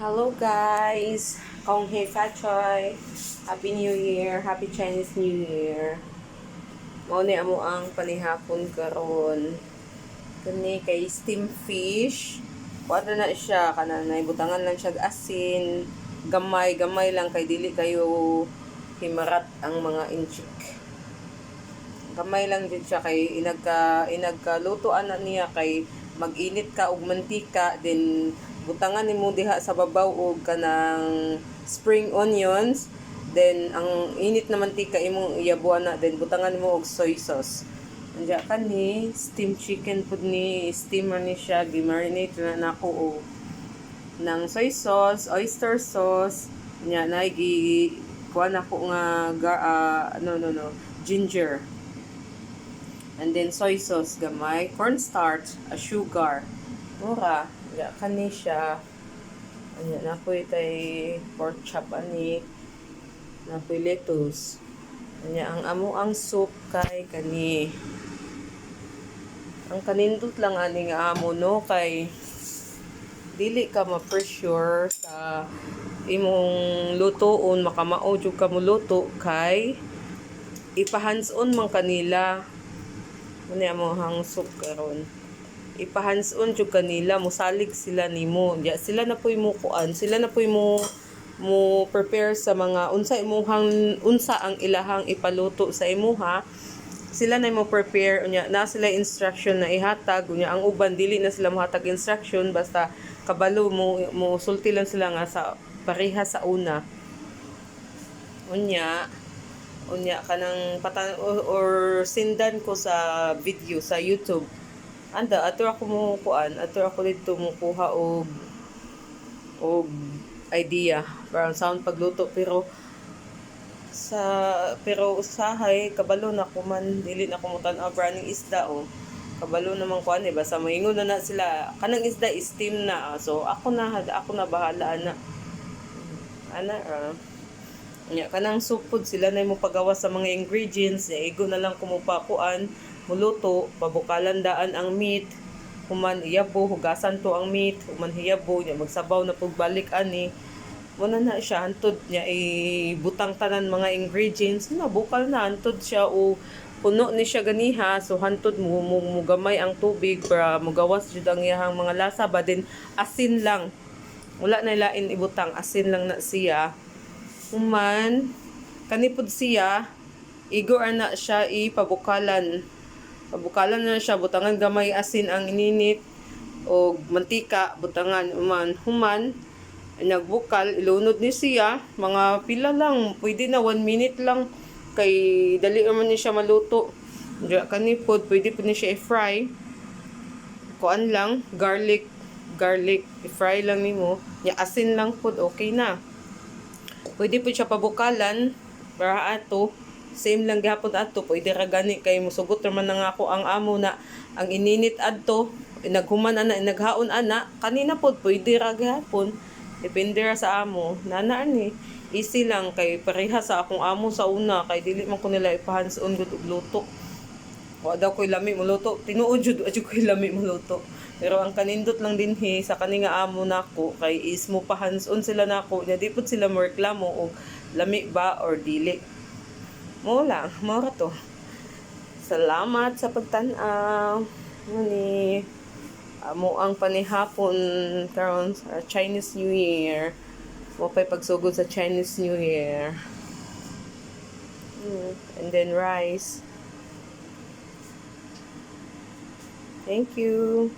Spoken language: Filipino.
Hello guys! Kong Hei Fat Choy! Happy New Year! Happy Chinese New Year! Mao ni amo ang panihapon karon. Kani kay steam fish. Kuha na siya kananay butangan lang siya asin. Gamay lang kay dili kayo himarat ang mga inchik. Gamay lang din siya kay inagkalutoan na niya kay mag-init ka og mantika then butangan nimo diha sa babaw og kanang spring onions, then ang init na mantika imong iyabuan na, then butangan nimo og soy sauce. Anja kani steam chicken pud ni steamer ni siya gi-marinate na nako og ng soy sauce, oyster sauce, nya na gi kuha nako nga ginger. And then soy sauce gamay, cornstarch, sugar. Mura, ya kani siya. Anya na po kay pork chop ani. Na po lettuce. Anya ang amo ang soup kay kani. Ang kanindot lang ani nga amo no kay dili ka ma-pressure sa imong lutoon, makamao jud ka mo luto kay ipa-hands-on man kanila. Muna amo hang soup karon. Ipa-hands-on jud kanila, musalig sila nimo. Ya sila na puy mo kuan, sila na puy mo prepare sa mga unsa ang ilahang ipaluto sa imuha. Sila na mo prepare unya na sila instruction na ihatag unya ang uban dili na sila mohatag instruction basta kabalo mo sulti lang sila nga sa pareha sa una. Unya kanang patan or sindan ko sa video sa YouTube. Anda ato ako mo kuan, ato ako dito mo kuha og idea para sound pagluto pero usahay kabalo na ko man dili na ko mo tan-aw running isda o kabalo naman kuan basta moingon na sila kanang isda steam na so ako na bahala nya kanang soup food sila na mo pagawa sa mga ingredients igo na lang kumupakuan muluto pabukalan daan ang meat human iyabo hugasan to ang meat human hiyabo nya magsabaw na pagbalik ani muna na siya hantod niya ibutang tanan mga ingredients na bukal na hantod siya o puno ni siya ganiha so hantod mo gamay ang tubig para mugawas jud ang iyang mga lasa ba din asin lang wala na lain ibutang asin lang na siya human kanipod siya igor na siya ipabukalan na siya butangan gamay asin ang ininit o mantika butangan human nagbukal ilunod ni siya mga pila lang pwede na 1 minute lang kay dali man ni siya maluto diya kanipod pwede po ni siya i-fry kuan lang garlic i-fry lang nimo ya asin lang pud okay na pwede po siya pabukalan para ato same lang gihapon ato pwede ra gani kay musugot man na ako ang amo na ang ininit adto naghuman ana naghaon ana kanina pod pwede ra gihapon depende ra sa amo nana ani easy lang kay pareha sa akong amo sa una kay dili man ko nila ipa-hands-on gud og luto wa daw koy lami mo luto tinuod jud koy lami mo luto pero ang kanindot lang dinhi sa kani nga amo nako kay is mo pa hands-on sila nako nya di pud sila mo reklamo og lami ba or dili mo lang mo ra to salamat sa pagtan-aw ni amo ang panihapon karon sa Chinese New Year mo pay pagsugod sa Chinese New Year and then rice. Thank you.